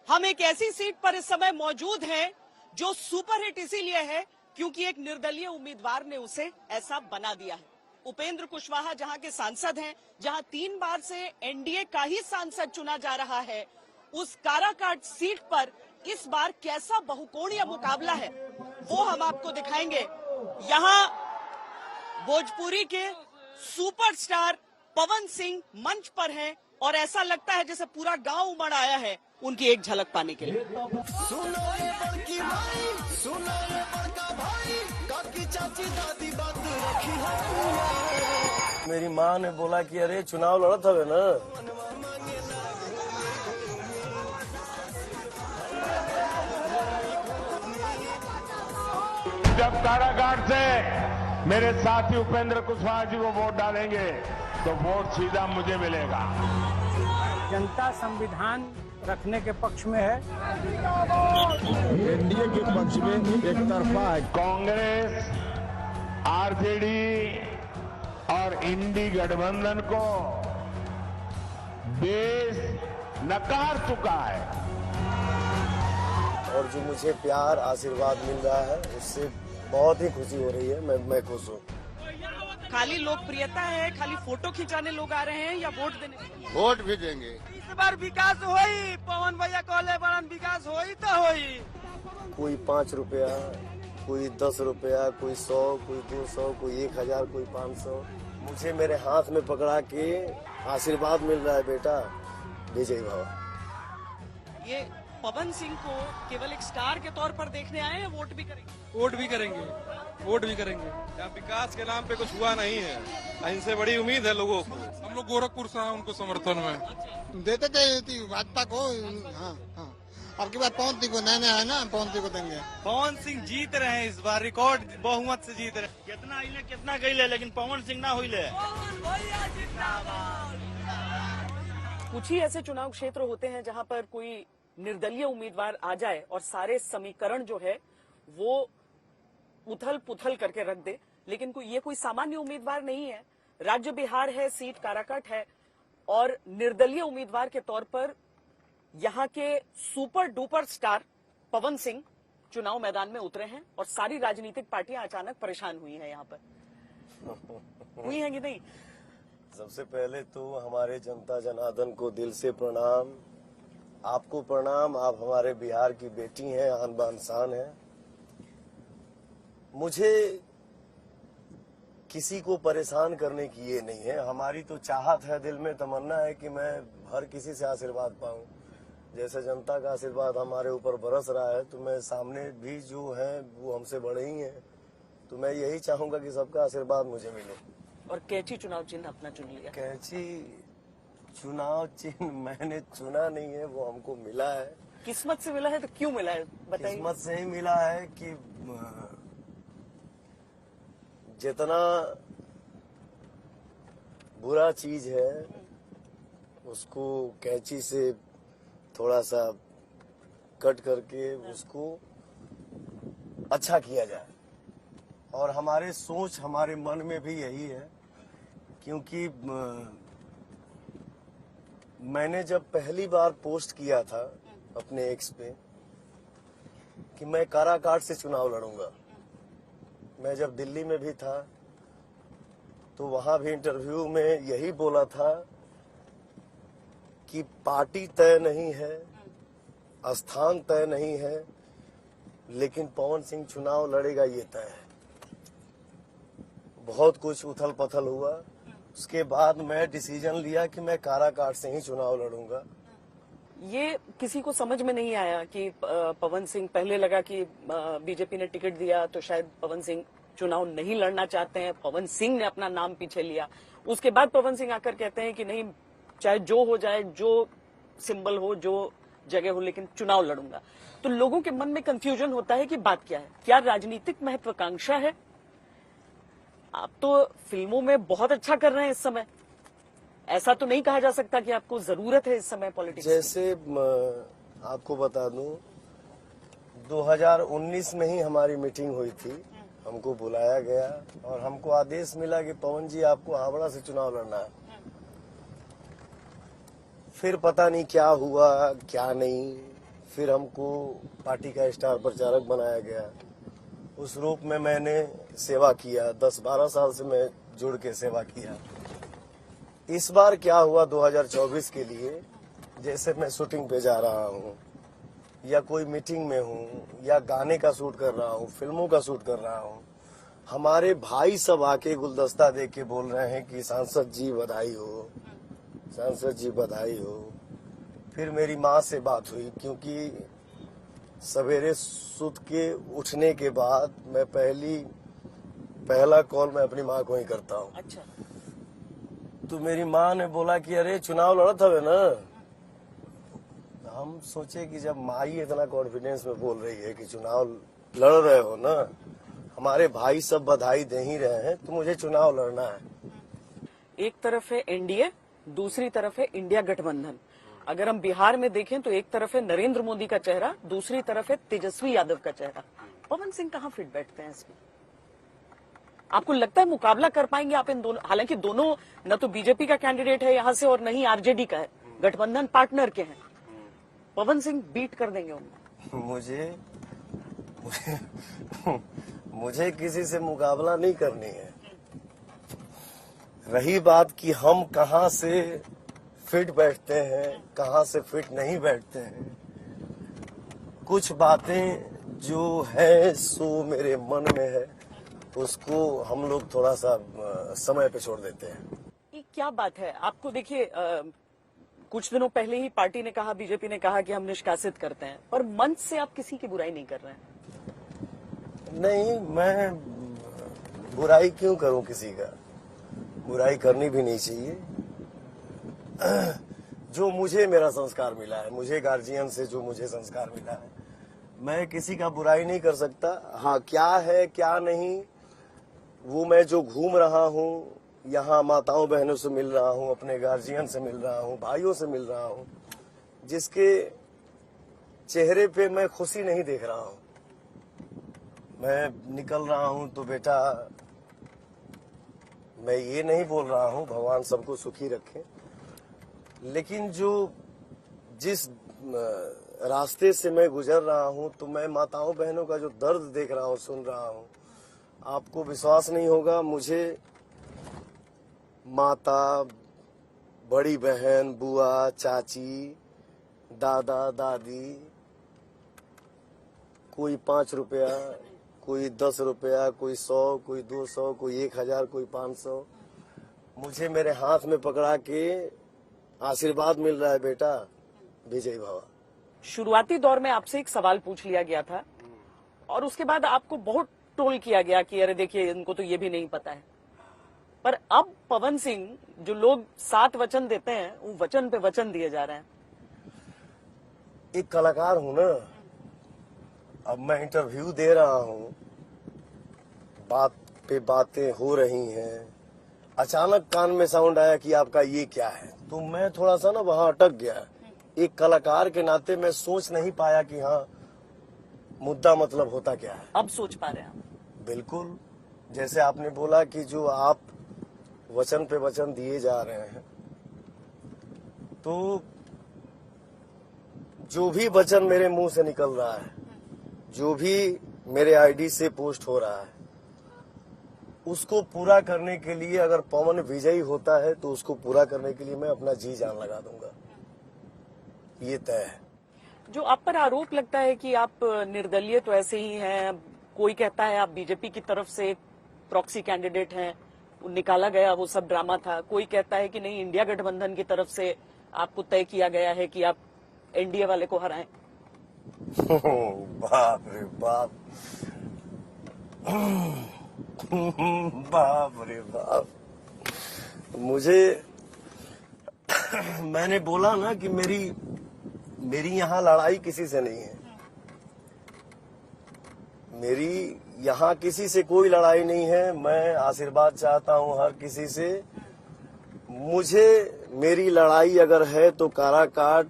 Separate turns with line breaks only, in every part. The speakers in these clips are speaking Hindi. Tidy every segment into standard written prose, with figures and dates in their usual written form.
हम एक ऐसी सीट पर इस समय मौजूद हैं जो सुपरहिट इसीलिए है क्योंकि एक निर्दलीय उम्मीदवार ने उसे ऐसा बना दिया है। उपेंद्र कुशवाहा जहां के सांसद हैं, जहां 3 बार से एनडीए का ही सांसद चुना जा रहा है, उस काराकाट सीट पर इस बार कैसा बहुकोणीय मुकाबला है वो हम आपको दिखाएंगे। यहां भोजपुरी के सुपरस्टार पवन सिंह मंच पर हैं और ऐसा लगता है जैसे पूरा गांव उमड़ आया है उनकी एक झलक पाने के लिए।
सुनो ये बड़की भाई, सुनो ये बड़का भाई, काकी चाची दादी बात रखी है।
मेरी माँ ने बोला कि अरे चुनाव लड़ा था ना।
जब कारागार से मेरे साथी उपेंद्र कुशवाहा जी को वोट डालेंगे तो वोट सीधा मुझे मिलेगा।
जनता संविधान रखने के पक्ष में है,
एनडीए के पक्ष में एक तरफा है।
कांग्रेस, आरजेडी और इंडी गठबंधन को देश नकार चुका है
और जो मुझे प्यार आशीर्वाद मिल रहा है उससे बहुत ही खुशी हो रही है। मैं खुश हूँ।
खाली लोकप्रियता है, खाली फोटो खिंचाने लोग आ रहे हैं या वोट देने?
वोट भी देंगे।
इस बार विकास होई, पवन भैया कहले बड़न विकास होई तो होई।
कोई 5 रुपया, कोई 10 रुपया, कोई 100, कोई 200, कोई 1000, कोई 500 मुझे मेरे हाथ में पकड़ा के आशीर्वाद मिल रहा है। बेटा विजय भव।
ये पवन सिंह को केवल एक स्टार के तौर पर देखने आए हैं, वोट भी करेंगे?
वोट भी करेंगे, वोट भी करेंगे। क्या विकास के नाम पे कुछ हुआ नहीं है, इनसे बड़ी उम्मीद है लोगों को। हम लोग गोरखपुर से हैं उनको समर्थन में
देते थे भाजपा को। हाँ हाँ, अब की बात पवन सिंह को नया है ना, पवन सिंह को देंगे।
पवन सिंह जीत रहे हैं इस बार, रिकॉर्ड बहुमत से जीत रहे।
कितना इले कितना गई लेकिन पवन सिंह ना हुई।
कुछ ही ऐसे चुनाव क्षेत्र होते हैं जहां पर कोई निर्दलीय उम्मीदवार आ जाए और सारे समीकरण जो है वो उथल पुथल करके रख दे, लेकिन ये कोई सामान्य उम्मीदवार नहीं है। राज्य बिहार है, सीट काराकाट है और निर्दलीय उम्मीदवार के तौर पर यहां के super duper star Pawan Singh चुनाव मैदान में उतरे हैं और सारी राजनीतिक पार्टियां अचानक परेशान हुई हैं। यहां पर हुई हैं कि नहीं?
सबसे पहले तो हमारे जनता जनार्दन को दिल से प्रणाम। आपको प्रणाम। आप हमारे बिहार की बेटी हैं, आन बान शान है। मुझे किसी को परेशान करने की ये नहीं है। हमारी तो चाहत है, दिल में तमन्ना है कि मैं हर किसी से आशीर्वाद पाऊं। जैसे जनता का आशीर्वाद हमारे ऊपर बरस रहा है तो मैं सामने भी जो है वो हमसे बड़े ही हैं, तो मैं यही चाहूंगा कि सबका आशीर्वाद मुझे मिले।
और कैंची चुनाव चिन्ह अपना चुन लिया?
कैंची चुनाव चिन्ह मैंने चुना नहीं है, वो हमको मिला है।
किस्मत से मिला है तो क्यों मिला है बताइए?
किस्मत से ही मिला है कि जितना बुरा चीज है उसको कैंची से थोड़ा सा कट करके उसको अच्छा किया जाए। और हमारे सोच हमारे मन में भी यही है, क्योंकि मैंने जब पहली बार पोस्ट किया था अपने एक्स पे कि मैं काराकाट से चुनाव लड़ूंगा, मैं जब दिल्ली में भी था तो वहां भी इंटरव्यू में यही बोला था कि पार्टी तय नहीं है, स्थान तय नहीं है, लेकिन पवन सिंह चुनाव लड़ेगा ये तय है। बहुत कुछ उथल पथल हुआ, उसके बाद मैं डिसीजन लिया कि मैं काराकाट से ही चुनाव लड़ूंगा।
ये किसी को समझ में नहीं आया कि पवन सिंह, पहले लगा कि बीजेपी ने टिकट दिया तो शायद पवन सिंह चुनाव नहीं लड़ना चाहते हैं, पवन सिंह ने अपना नाम पीछे लिया। उसके बाद पवन सिंह आकर कहते हैं कि नहीं, चाहे जो हो जाए, जो सिंबल हो, जो जगह हो, लेकिन चुनाव लड़ूंगा। तो लोगों के मन में कंफ्यूजन होता है कि बात क्या है, क्या राजनीतिक महत्वाकांक्षा है? आप तो फिल्मों में बहुत अच्छा कर रहे हैं इस समय, ऐसा तो नहीं कहा जा सकता कि आपको जरूरत है इस समय पॉलिटिक्स?
जैसे आपको बता दूं, 2019 में ही हमारी मीटिंग हुई थी, हमको बुलाया गया और हमको आदेश मिला कि पवन जी आपको हावड़ा से चुनाव लड़ना है। फिर पता नहीं क्या हुआ क्या नहीं, फिर हमको पार्टी का स्टार प्रचारक बनाया गया। उस रूप में मैंने सेवा किया, 10-12 साल से मैं जुड़ के सेवा किया। इस बार क्या हुआ 2024 के लिए, जैसे मैं शूटिंग पे जा रहा हूँ या कोई मीटिंग में हूँ या गाने का शूट कर रहा हूँ, फिल्मों का शूट कर रहा हूँ, हमारे भाई सब आके गुलदस्ता दे के बोल रहे हैं कि सांसद जी बधाई हो, सांसद जी बधाई हो। फिर मेरी माँ से बात हुई, क्योंकि सवेरे सुत के उठने के बाद मैं पहला कॉल मैं अपनी माँ को ही करता हूँ।
अच्छा।
तो मेरी माँ ने बोला कि अरे चुनाव लड़ा था वे ना। हम सोचे कि जब माँ ही इतना कॉन्फिडेंस में बोल रही है कि चुनाव लड़ रहे हो ना, हमारे भाई सब बधाई दे ही रहे हैं, तो मुझे चुनाव लड़ना है।
एक तरफ है एनडीए, दूसरी तरफ है इंडिया गठबंधन। अगर हम बिहार में देखें तो एक तरफ है नरेंद्र मोदी का चेहरा, दूसरी तरफ है तेजस्वी यादव का चेहरा। पवन सिंह कहाँ फिट बैठते हैं इसमें? आपको लगता है मुकाबला कर पाएंगे आप इन दोनों? हालांकि दोनों न तो बीजेपी का कैंडिडेट है यहाँ से और न ही आरजेडी का है, गठबंधन पार्टनर के हैं। पवन सिंह बीट कर देंगे उनको?
मुझे किसी से मुकाबला नहीं करनी है। रही बात कि हम कहाँ से फिट बैठते हैं, कहाँ से फिट नहीं बैठते हैं, कुछ बातें जो है सो मेरे मन में है, उसको हम लोग थोड़ा सा समय पे छोड़ देते हैं।
ये क्या बात है? आपको देखिए, कुछ दिनों पहले ही पार्टी ने कहा, बीजेपी ने कहा कि हम निष्कासित करते हैं, पर मंच से आप किसी की बुराई नहीं कर रहे हैं।
नहीं, मैं बुराई क्यों करूं किसी का? बुराई करनी भी नहीं चाहिए। जो मुझे मेरा संस्कार मिला है, मुझे गार्जियन से जो मुझे संस्कार मिला है, मैं किसी का बुराई नहीं कर सकता। हाँ, क्या है क्या नहीं, वो मैं जो घूम रहा हूँ, यहाँ माताओं बहनों से मिल रहा हूँ, अपने गार्जियन से मिल रहा हूँ, भाइयों से मिल रहा हूँ, जिसके चेहरे पे मैं खुशी नहीं देख रहा हूँ। मैं निकल रहा हूँ तो बेटा, मैं ये नहीं बोल रहा हूँ भगवान सबको सुखी रखे, लेकिन जिस रास्ते से मैं गुजर रहा हूँ, तो मैं माताओं बहनों का जो दर्द देख रहा हूँ, सुन रहा हूँ, आपको विश्वास नहीं होगा। मुझे माता, बड़ी बहन, बुआ, चाची, दादा, दादी, कोई 5 रुपया, कोई 10 रुपया, कोई 100, कोई 200, कोई 1000, कोई 500, मुझे मेरे हाथ में पकड़ा के आशीर्वाद मिल रहा है, बेटा विजयी भवा।
शुरुआती दौर में आपसे एक सवाल पूछ लिया गया था और उसके बाद आपको बहुत ट्रोल किया गया कि अरे देखिए इनको तो ये भी नहीं पता है। पर अब पवन सिंह, जो लोग 7 वचन देते हैं, वो वचन पे वचन दिए जा रहे हैं।
एक कलाकार हूं ना, अब मैं इंटरव्यू दे रहा हूं, बात पे बातें हो रही हैं, अचानक कान में साउंड आया कि आपका ये क्या है, तो मैं थोड़ा सा ना वहां अटक गया। एक कलाकार के नाते मैं सोच नहीं पाया कि हाँ मुद्दा मतलब होता क्या है।
अब सोच पा रहे हैं आप?
बिल्कुल, जैसे आपने बोला कि जो आप वचन पे वचन दिए जा रहे हैं, तो जो भी वचन मेरे मुंह से निकल रहा है, जो भी मेरे आईडी से पोस्ट हो रहा है, उसको पूरा करने के लिए अगर पवन विजयी होता है तो उसको पूरा करने के लिए मैं अपना जी जान लगा दूंगा, ये तय है।
जो आप पर आरोप लगता है कि आप निर्दलीय तो ऐसे ही हैं, कोई कहता है आप बीजेपी की तरफ से प्रॉक्सी कैंडिडेट हैं, वो निकाला गया, वो सब ड्रामा था। कोई कहता है कि नहीं, इंडिया गठबंधन की तरफ से आपको तय किया गया है कि आप एनडीए वाले को हराएं।
बाप रे बाप, बाप रे बाप, मुझे मैंने बोला ना कि मेरी यहाँ लड़ाई किसी से नहीं है, मेरी यहाँ किसी से कोई लड़ाई नहीं है। मैं आशीर्वाद चाहता हूँ हर किसी से। मेरी लड़ाई अगर है तो काराकाट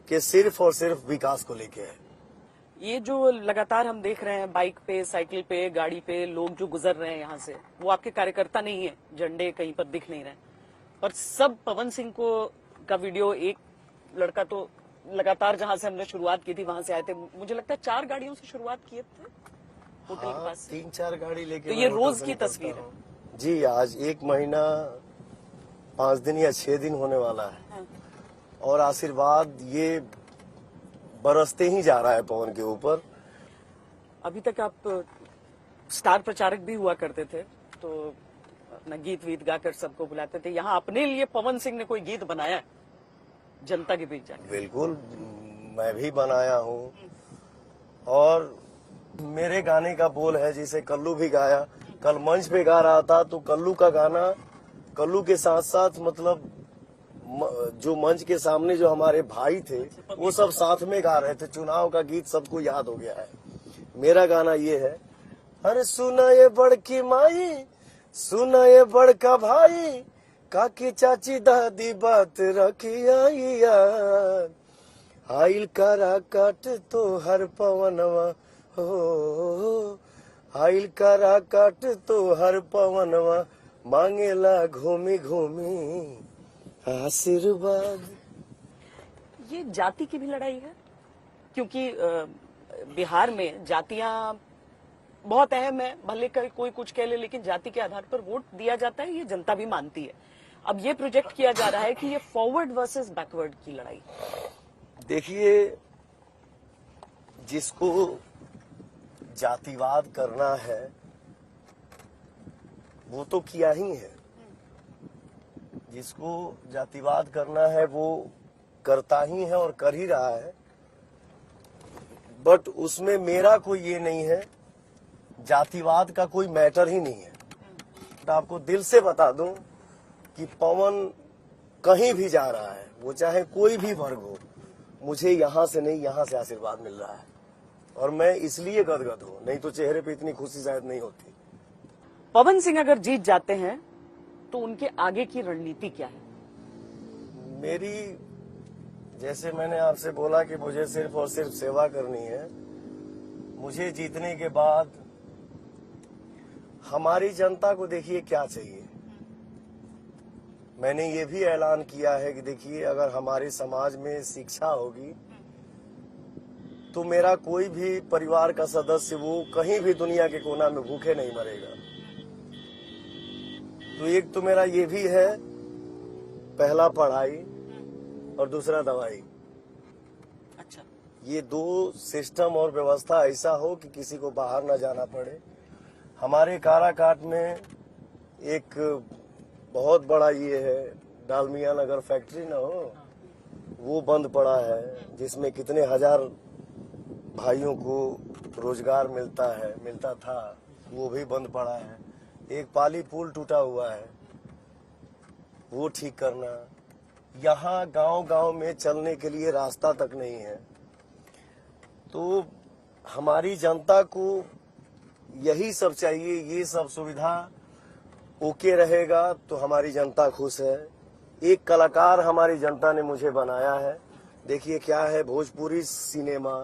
के सिर्फ और सिर्फ विकास को लेके है।
ये जो लगातार हम देख रहे हैं, बाइक पे, साइकिल पे, गाड़ी पे लोग जो गुजर रहे हैं यहाँ से, वो आपके कार्यकर्ता नहीं है, झंडे कहीं पर दिख नहीं रहे, पर सब पवन सिंह का वीडियो, एक लड़का तो लगातार जहां से हमने शुरुआत की थी वहां से आए थे, मुझे लगता है 4 गाड़ियों से शुरुआत किए थे होटल के पास से।
3-4 गाड़ी लेके
तो
मैं
ये
होटल
रोज
से
की
निकलता
तस्वीर है।
हूँ। जी, आज 1 महीना 5 दिन या 6 दिन होने वाला है।
हाँ।
और आशीर्वाद ये बरसते ही जा रहा है पवन के ऊपर।
अभी तक आप स्टार प्रचारक भी हुआ करते थे, तो अपना गीत वीत गाकर सबको बुलाते थे। यहाँ अपने लिए पवन सिंह ने कोई गीत बनाया है जनता के बीच जाकर?
बिल्कुल, मैं भी बनाया हूँ। और मेरे गाने का बोल है जिसे कल्लू भी गाया। कल मंच पे गा रहा था तो कल्लू का गाना, कल्लू के साथ साथ मतलब जो मंच के सामने जो हमारे भाई थे वो सब साथ में गा रहे थे। चुनाव का गीत सबको याद हो गया है। मेरा गाना ये है, अरे सुना ये बड़की माई, सुना ये बड़का भाई, काकी चाची दादी बात रखी आई यार, आइल करा काट तो हर पवनवा हो, आइल करा काट तो हर पवनवा, मांगेला घूमी घूमी आशीर्वाद।
ये जाति की भी लड़ाई है, क्योंकि बिहार में जातियां बहुत अहम है। भले कोई कुछ कह ले, लेकिन जाति के आधार पर वोट दिया जाता है, ये जनता भी मानती है। अब ये प्रोजेक्ट किया जा रहा है कि ये फॉरवर्ड वर्सेस बैकवर्ड की लड़ाई।
देखिए, जिसको जातिवाद करना है वो तो किया ही है। जिसको जातिवाद करना है वो करता ही है और कर ही रहा है। बट उसमें मेरा कोई ये नहीं है, जातिवाद का कोई मैटर ही नहीं है। तो आपको दिल से बता दूं कि पवन कहीं भी जा रहा है, वो चाहे कोई भी वर्ग हो, मुझे यहाँ से नहीं यहाँ से आशीर्वाद मिल रहा है। और मैं इसलिए गदगद हूँ, नहीं तो चेहरे पे इतनी खुशी शायद नहीं होती।
पवन सिंह अगर जीत जाते हैं तो उनके आगे की रणनीति क्या है?
मेरी, जैसे मैंने आपसे बोला कि मुझे सिर्फ और सिर्फ सेवा करनी है। मुझे जीतने के बाद हमारी जनता को देखिए क्या चाहिए। मैंने ये भी ऐलान किया है कि देखिए, अगर हमारे समाज में शिक्षा होगी तो मेरा कोई भी परिवार का सदस्य वो कहीं भी दुनिया के कोना में भूखे नहीं मरेगा। तो एक तो मेरा ये भी है, पहला पढ़ाई और दूसरा दवाई।
अच्छा,
ये 2 सिस्टम और व्यवस्था ऐसा हो कि किसी को बाहर ना जाना पड़े। हमारे काराकाट में एक बहुत बड़ा ये है, डालमिया नगर फैक्ट्री ना हो, वो बंद पड़ा है, जिसमें कितने हजार भाइयों को रोजगार मिलता था, वो भी बंद पड़ा है। एक पाली पुल टूटा हुआ है, वो ठीक करना। यहाँ गांव-गांव में चलने के लिए रास्ता तक नहीं है। तो हमारी जनता को यही सब चाहिए, ये सब सुविधा ओके रहेगा तो हमारी जनता खुश है। एक कलाकार हमारी जनता ने मुझे बनाया है। देखिए क्या है, भोजपुरी सिनेमा,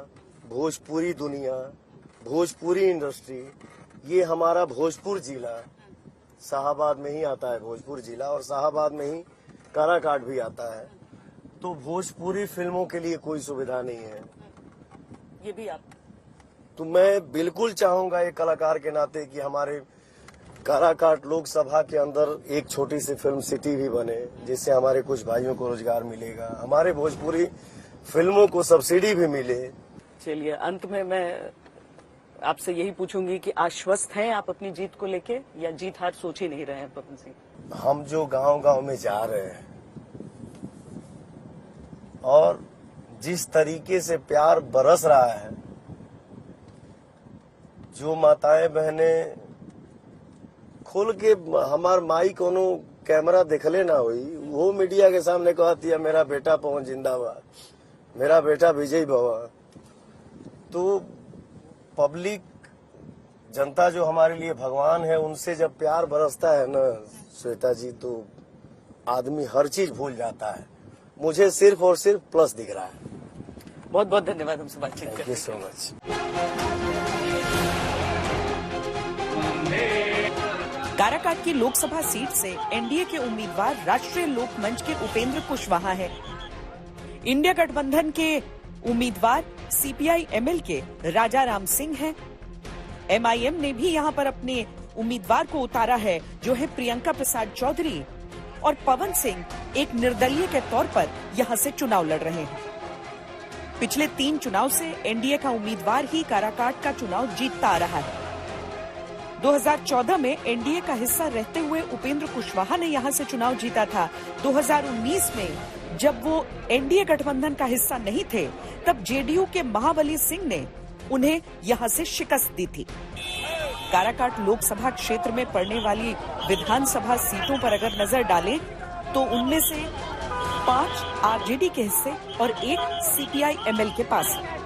भोजपुरी दुनिया, भोजपुरी इंडस्ट्री, ये हमारा भोजपुर जिला, शाहाबाद में ही आता है भोजपुर जिला, और शाहाबाद में ही काराकाट भी आता है। तो भोजपुरी फिल्मों के लिए कोई सुविधा नहीं है।
ये भी आप,
तो मैं बिल्कुल चाहूंगा एक कलाकार के नाते कि हमारे काराकाट लोकसभा के अंदर एक छोटी सी फिल्म सिटी भी बने, जिससे हमारे कुछ भाइयों को रोजगार मिलेगा, हमारे भोजपुरी फिल्मों को सब्सिडी भी मिले।
चलिए, अंत में मैं आपसे यही पूछूंगी कि आश्वस्त हैं आप अपनी जीत को लेके, या जीत हार सोच ही नहीं रहे हैं पवन सिंह?
हम जो गांव-गांव में जा रहे हैं और जिस तरीके से प्यार बरस रहा है, जो माताएं बहनें खोल के हमार माई कोनो कैमरा देखले ना हुई, वो मीडिया के सामने कहती है मेरा बेटा पवन जिंदाबाद, मेरा बेटा विजय भवा। तो पब्लिक, जनता जो हमारे लिए भगवान है, उनसे जब प्यार बरसता है ना श्वेता जी, तो आदमी हर चीज भूल जाता है। मुझे सिर्फ और सिर्फ प्लस दिख रहा है।
बहुत बहुत धन्यवाद हमसे बातचीत करने के लिए।
Thank you so much.
Karakat की लोकसभा सीट से एनडीए के उम्मीदवार राष्ट्रीय लोक मंच के उपेंद्र कुशवाहा है। इंडिया गठबंधन के उम्मीदवार सीपीआई एमएल के राजा राम सिंह हैं। एमआईएम ने भी यहां पर अपने उम्मीदवार को उतारा है, जो है प्रियंका प्रसाद चौधरी, और पवन सिंह एक निर्दलीय के तौर पर यहां से चुनाव लड़ रहे हैं। पिछले 3 चुनाव से एनडीए का उम्मीदवार ही काराकाट का चुनाव जीतता आ रहा है। 2014 में एनडीए का हिस्सा रहते हुए उपेंद्र कुशवाहा ने यहां से चुनाव जीता था। 2019 में जब वो एनडीए गठबंधन का हिस्सा नहीं थे, तब जेडीयू के महाबली सिंह ने उन्हें यहां से शिकस्त दी थी। काराकाट लोकसभा क्षेत्र में पड़ने वाली विधानसभा सीटों पर अगर नजर डालें तो उनमें से 5 आरजेडी के हिस्से और 1 सीपीआई एमएल के पास है।